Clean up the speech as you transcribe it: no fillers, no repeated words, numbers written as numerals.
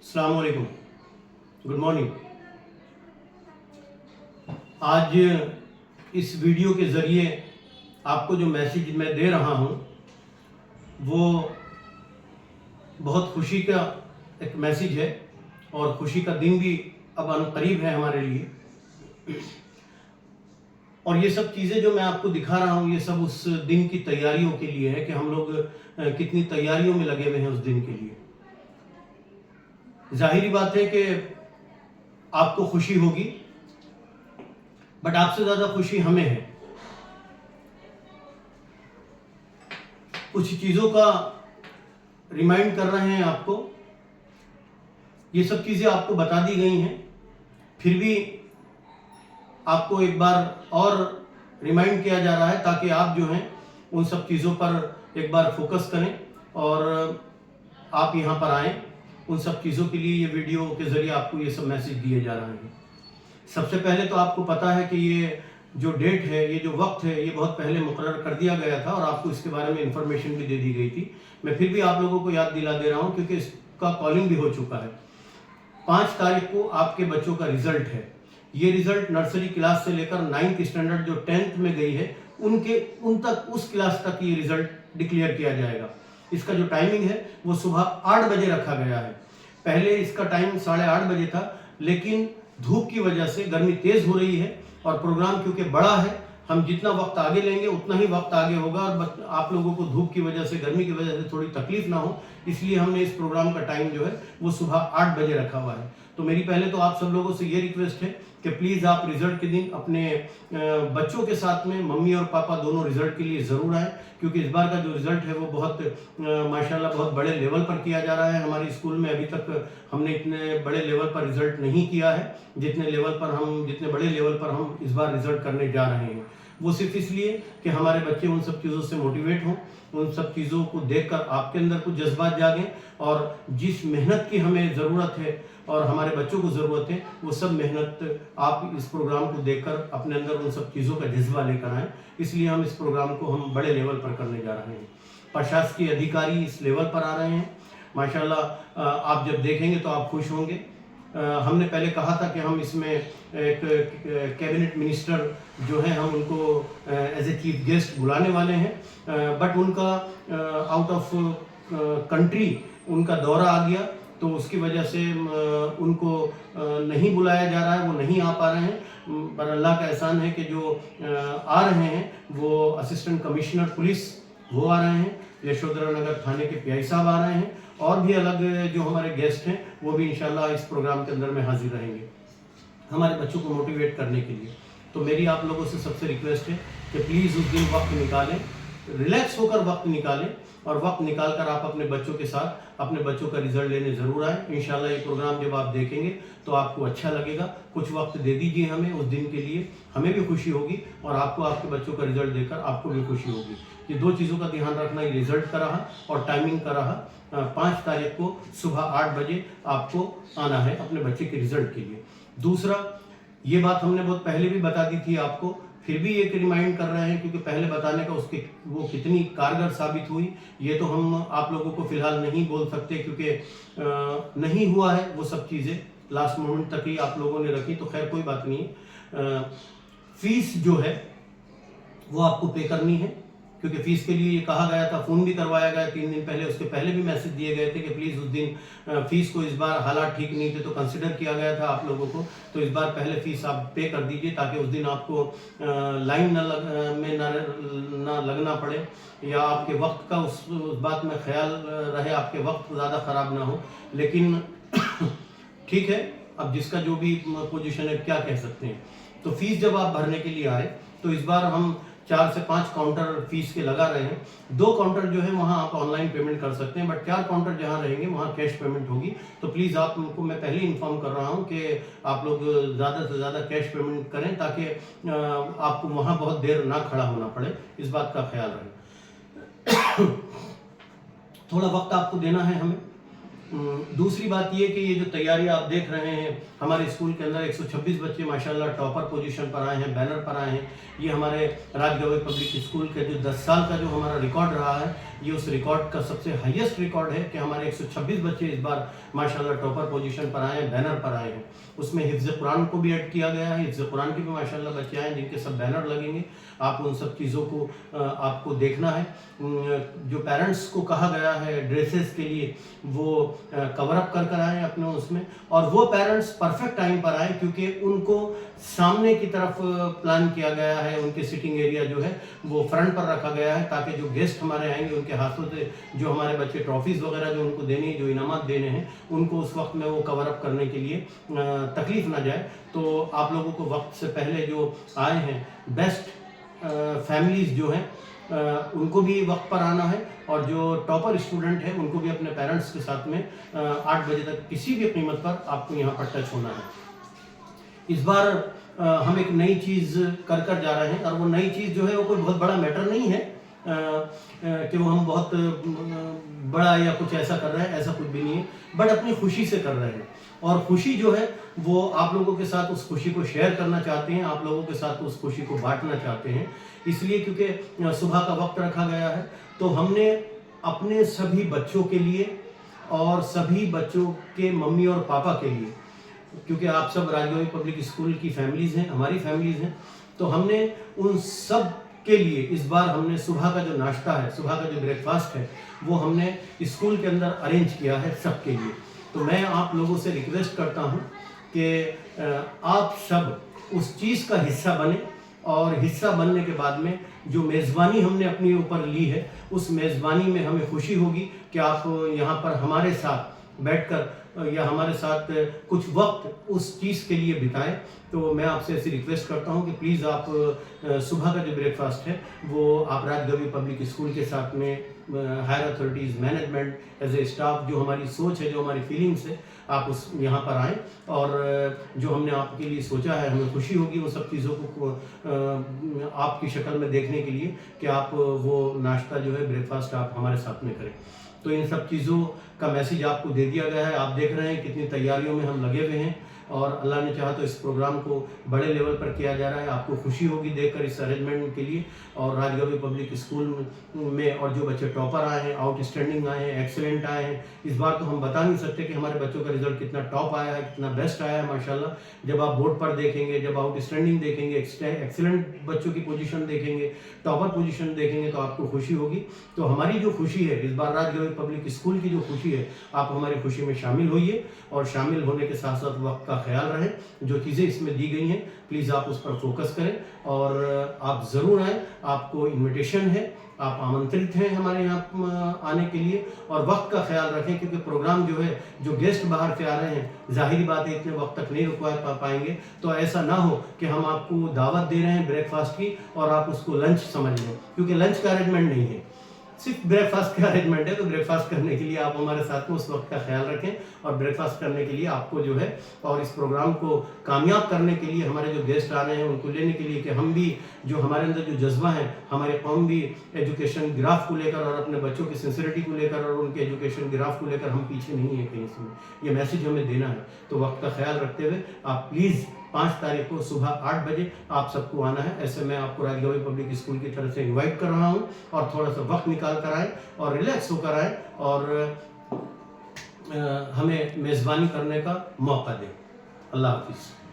अस्सलाम वालेकुम, good morning. आज इस वीडियो के ज़रिए आपको जो मैसेज मैं दे रहा हूँ वो बहुत खुशी का एक मैसेज है और खुशी का दिन भी अब अनकरीब है हमारे लिए। और ये सब चीज़ें जो मैं आपको दिखा रहा हूँ ये सब उस दिन की तैयारियों के लिए है कि हम लोग कितनी तैयारियों में लगे हुए हैं उस दिन के लिए। जाहिरी बात है कि आपको खुशी होगी, बट आपसे ज़्यादा खुशी हमें है। कुछ चीज़ों का रिमाइंड कर रहे हैं आपको, ये सब चीज़ें आपको बता दी गई हैं, फिर भी आपको एक बार और रिमाइंड किया जा रहा है ताकि आप जो हैं उन सब चीज़ों पर एक बार फोकस करें और आप यहाँ पर आएँ। उन सब चीज़ों के लिए ये वीडियो के ज़रिए आपको ये सब मैसेज दिए जा रहे हैं। सबसे पहले तो आपको पता है कि ये जो डेट है, ये जो वक्त है, ये बहुत पहले मुकर्रर कर दिया गया था और आपको इसके बारे में इंफॉर्मेशन भी दे दी गई थी। मैं फिर भी आप लोगों को याद दिला दे रहा हूँ क्योंकि इसका कॉलिंग भी हो चुका है। 5 तारीख को आपके बच्चों का रिजल्ट है। ये रिजल्ट नर्सरी क्लास से लेकर 9th स्टैंडर्ड जो 10th में गई है उन तक, उस क्लास तक ये रिजल्ट डिक्लेयर किया जाएगा। इसका जो टाइमिंग है वो सुबह 8 बजे रखा गया है। पहले इसका टाइम 8:30 बजे था, लेकिन धूप की वजह से गर्मी तेज हो रही है और प्रोग्राम क्योंकि बड़ा है, हम जितना वक्त आगे लेंगे उतना ही वक्त आगे होगा और आप लोगों को धूप की वजह से, गर्मी की वजह से थोड़ी तकलीफ ना हो, इसलिए हमने इस प्रोग्राम का टाइम जो है वो सुबह 8 बजे रखा हुआ है। तो मेरी पहले तो आप सब लोगों से ये रिक्वेस्ट है कि प्लीज़ आप रिजल्ट के दिन अपने बच्चों के साथ में मम्मी और पापा दोनों रिजल्ट के लिए ज़रूर आएँ, क्योंकि इस बार का जो रिज़ल्ट है वो बहुत माशाल्लाह बहुत बड़े लेवल पर किया जा रहा है। हमारे स्कूल में अभी तक हमने इतने बड़े लेवल पर रिज़ल्ट नहीं किया है जितने बड़े लेवल पर हम इस बार रिज़ल्ट करने जा रहे हैं। वो सिर्फ इसलिए कि हमारे बच्चे उन सब चीज़ों से मोटिवेट हों, उन सब चीज़ों को देखकर आपके अंदर कुछ जज्बात जागें और जिस मेहनत की हमें ज़रूरत है और हमारे बच्चों को ज़रूरत है, वो सब मेहनत आप इस प्रोग्राम को देखकर अपने अंदर उन सब चीज़ों का जज्बा लेकर आएँ। इसलिए हम इस प्रोग्राम को हम बड़े लेवल पर करने जा रहे हैं। प्रशासकीय अधिकारी इस लेवल पर आ रहे हैं माशाल्लाह। आप जब देखेंगे तो आप खुश होंगे। हमने पहले कहा था कि हम इसमें एक कैबिनेट मिनिस्टर जो है हम उनको एज ए चीफ गेस्ट बुलाने वाले हैं, बट उनका आउट ऑफ कंट्री उनका दौरा आ गया, तो उसकी वजह से उनको नहीं बुलाया जा रहा है, वो नहीं आ पा रहे हैं। पर अल्लाह का एहसान है कि जो आ रहे हैं वो असिस्टेंट कमिश्नर पुलिस वो आ रहे हैं, यशोधरा नगर थाने के पीआई साहब आ रहे हैं और भी अलग जो हमारे गेस्ट हैं वो भी इंशाल्लाह इस प्रोग्राम के अंदर में हाजिर रहेंगे हमारे बच्चों को मोटिवेट करने के लिए। तो मेरी आप लोगों से सबसे रिक्वेस्ट है कि प्लीज़ उस दिन वक्त निकालें, रिलैक्स होकर वक्त निकालें और वक्त निकाल कर आप अपने बच्चों के साथ अपने बच्चों का रिजल्ट लेने ज़रूर आएँ। इंशाल्लाह ये प्रोग्राम जब आप देखेंगे तो आपको अच्छा लगेगा। कुछ वक्त दे दीजिए हमें उस दिन के लिए, हमें भी खुशी होगी और आपको आपके बच्चों का रिजल्ट देखकर आपको भी खुशी होगी। ये 2 चीज़ों का ध्यान रखना, ये रिजल्ट का रहा और टाइमिंग का रहा। 5 तारीख को सुबह 8 बजे आपको आना है अपने बच्चे के रिजल्ट के लिए। दूसरा, ये बात हमने बहुत पहले भी बता दी थी आपको, फिर भी एक रिमाइंड कर रहे हैं क्योंकि पहले बताने का उसके वो कितनी कारगर साबित हुई ये तो हम आप लोगों को फिलहाल नहीं बोल सकते क्योंकि नहीं हुआ है वो सब चीज़ें, लास्ट मोमेंट तक ही आप लोगों ने रखी, तो खैर कोई बात नहीं। फीस जो है वो आपको पे करनी है क्योंकि फीस के लिए ये कहा गया था, फ़ोन भी करवाया गया 3 दिन पहले, उसके पहले भी मैसेज दिए गए थे कि प्लीज़ उस दिन फ़ीस को, इस बार हालात ठीक नहीं थे तो कंसिडर किया गया था आप लोगों को, तो इस बार पहले फ़ीस आप पे कर दीजिए ताकि उस दिन आपको लाइन ना लगना पड़े या आपके वक्त का उस बात में ख्याल रहे, आपके वक्त ज़्यादा ख़राब ना हो। लेकिन ठीक है, अब जिसका जो भी पोजीशन है क्या कह सकते हैं। तो फीस जब आप भरने के लिए आए तो इस बार हम 4 से 5 काउंटर फीस के लगा रहे हैं। 2 काउंटर जो है वहाँ आप ऑनलाइन पेमेंट कर सकते हैं, बट 4 काउंटर जहाँ रहेंगे वहाँ कैश पेमेंट होगी। तो प्लीज़ आपको मैं पहले इन्फॉर्म कर रहा हूँ कि आप लोग ज़्यादा से ज़्यादा कैश पेमेंट करें ताकि आपको वहाँ बहुत देर ना खड़ा होना पड़े, इस बात का ख्याल रहे। थोड़ा वक्त आपको देना है हमें। दूसरी बात ये कि ये जो तैयारी आप देख रहे हैं, हमारे स्कूल के अंदर 126 बच्चे माशाल्लाह टॉपर पोजीशन पर आए हैं, बैनर पर आए हैं। ये हमारे राजगढ़ पब्लिक स्कूल के जो 10 साल का जो हमारा रिकॉर्ड रहा है, ये उस रिकॉर्ड का सबसे हाईएस्ट रिकॉर्ड है कि हमारे 126 बच्चे इस बार माशाल्लाह टॉपर पोजीशन पर आए हैं, बैनर पर आए हैं। उसमें हिफ्ज़ कुरान को भी ऐड किया गया है, हिफ्ज़ कुरान के भी माशाल्लाह बच्चे आए हैं जिनके सब बैनर लगेंगे। आप उन सब चीज़ों को आपको देखना है। जो पेरेंट्स को कहा गया है ड्रेसेस के लिए वो कवर अप कर आए अपने उसमें, और वो पेरेंट्स परफेक्ट टाइम पर आए क्योंकि उनको सामने की तरफ प्लान किया गया है। उनके सिटिंग एरिया जो है वो फ्रंट पर रखा गया है ताकि जो गेस्ट हमारे आएंगे उनके हाथों से जो हमारे बच्चे ट्रॉफीज़ वगैरह जो उनको देने, जो इनामात देने हैं, उनको उस वक्त में वो कवर अप करने के लिए तकलीफ ना जाए। तो आप लोगों को वक्त से पहले जो आए हैं बेस्ट फैमिलीज़ जो हैं उनको भी वक्त पर आना है, और जो टॉपर स्टूडेंट हैं उनको भी अपने पेरेंट्स के साथ में 8 बजे तक किसी भी कीमत पर आपको यहाँ पर टच होना है। इस बार हम एक नई चीज़ कर जा रहे हैं, और वो नई चीज़ जो है वो कोई बहुत बड़ा मैटर नहीं है कि वो हम बहुत बड़ा या कुछ ऐसा कर रहे हैं, ऐसा कुछ भी नहीं है, बट अपनी खुशी से कर रहे हैं। और खुशी जो है वो आप लोगों के साथ उस खुशी को शेयर करना चाहते हैं, आप लोगों के साथ उस खुशी को बांटना चाहते हैं। इसलिए क्योंकि सुबह का वक्त रखा गया है, तो हमने अपने सभी बच्चों के लिए और सभी बच्चों के मम्मी और पापा के लिए, क्योंकि आप सब राजगवी पब्लिक स्कूल की फैमिलीज़ हैं, हमारी फैमिलीज़ हैं, तो हमने उन सब के लिए इस बार हमने सुबह का जो नाश्ता है, सुबह का जो ब्रेकफास्ट है, वो हमने स्कूल के अंदर अरेंज किया है सबके लिए। तो मैं आप लोगों से रिक्वेस्ट करता हूँ कि आप सब उस चीज़ का हिस्सा बने, और हिस्सा बनने के बाद में जो मेज़बानी हमने अपने ऊपर ली है, उस मेज़बानी में हमें खुशी होगी कि आप यहाँ पर हमारे साथ बैठकर या हमारे साथ कुछ वक्त उस चीज़ के लिए बिताएं। तो मैं आपसे ऐसी रिक्वेस्ट करता हूँ कि प्लीज़ आप सुबह का जो ब्रेकफास्ट है वो आप राजगवी पब्लिक स्कूल के साथ में higher authorities, management, as a staff, जो हमारी सोच है, जो हमारी फीलिंग्स है, आप उस यहाँ पर आएँ, और जो हमने आपके लिए सोचा है हमें खुशी होगी वो सब चीज़ों को आपकी शक्ल में देखने के लिए कि आप वो नाश्ता जो है, ब्रेकफास्ट आप हमारे साथ में करें। तो इन सब चीज़ों का मैसेज आपको दे दिया गया है। आप देख रहे हैं कितनी तैयारियों में हम लगे हुए हैं, और अल्लाह ने चाहा तो इस प्रोग्राम को बड़े लेवल पर किया जा रहा है। आपको खुशी होगी देखकर इस अरेंजमेंट के लिए। और राजगवी पब्लिक स्कूल में और जो बच्चे टॉपर आए हैं, आउटस्टैंडिंग आए हैं, एक्सीलेंट आए हैं, इस बार तो हम बता नहीं सकते कि हमारे बच्चों का रिजल्ट कितना टॉप आया है, कितना बेस्ट आया है माशाल्लाह। जब आप बोर्ड पर देखेंगे, जब आउटस्टैंडिंग देखेंगे, एक्सीलेंट बच्चों की पोजीशन देखेंगे, टॉपर पोजीशन देखेंगे, तो आपको खुशी होगी। तो हमारी जो खुशी है इस बार राजगवी पब्लिक स्कूल की जो खुशी है, आप हमारी खुशी में शामिल होइए, और शामिल होने के साथ साथ वक्त का ख्याल रहे। जो चीज़ें इसमें दी गई हैं प्लीज़ आप उस पर फोकस करें, और आप ज़रूर आएँ। आपको इनविटेशन है, आप आमंत्रित हैं हमारे यहाँ आने के लिए, और वक्त का ख्याल रखें क्योंकि प्रोग्राम जो है, जो गेस्ट बाहर से आ रहे हैं, जाहिर बात है इतने वक्त तक नहीं रुकवा पाएंगे। तो ऐसा ना हो कि हम आपको दावत दे रहे हैं ब्रेकफास्ट की और आप उसको लंच समझ लें, क्योंकि लंच का अरेंजमेंट नहीं है, सिर्फ ब्रेकफास्ट का अरेंजमेंट है। तो ब्रेकफास्ट करने के लिए आप हमारे साथ में उस वक्त का ख्याल रखें, और ब्रेकफास्ट करने के लिए आपको जो है, और इस प्रोग्राम को कामयाब करने के लिए, हमारे जो गेस्ट आ रहे हैं उनको लेने के लिए, कि हम भी जो हमारे अंदर जो जज्बा है, हमारे कौम भी एजुकेशन ग्राफ को लेकर और अपने बच्चों की सिंसियरिटी को लेकर और उनके एजुकेशन ग्राफ को लेकर हम पीछे नहीं है कहीं से। ये मैसेज हमें देना है। तो वक्त का ख्याल रखते हुए आप प्लीज़ 5 तारीख को सुबह 8 बजे आप सबको आना है। ऐसे मैं आपको राजगवी पब्लिक स्कूल की तरफ से इनवाइट कर रहा हूँ, और थोड़ा सा वक्त निकाल कर आए और रिलैक्स होकर आए, और हमें मेज़बानी करने का मौका दें। अल्लाह हाफिज़।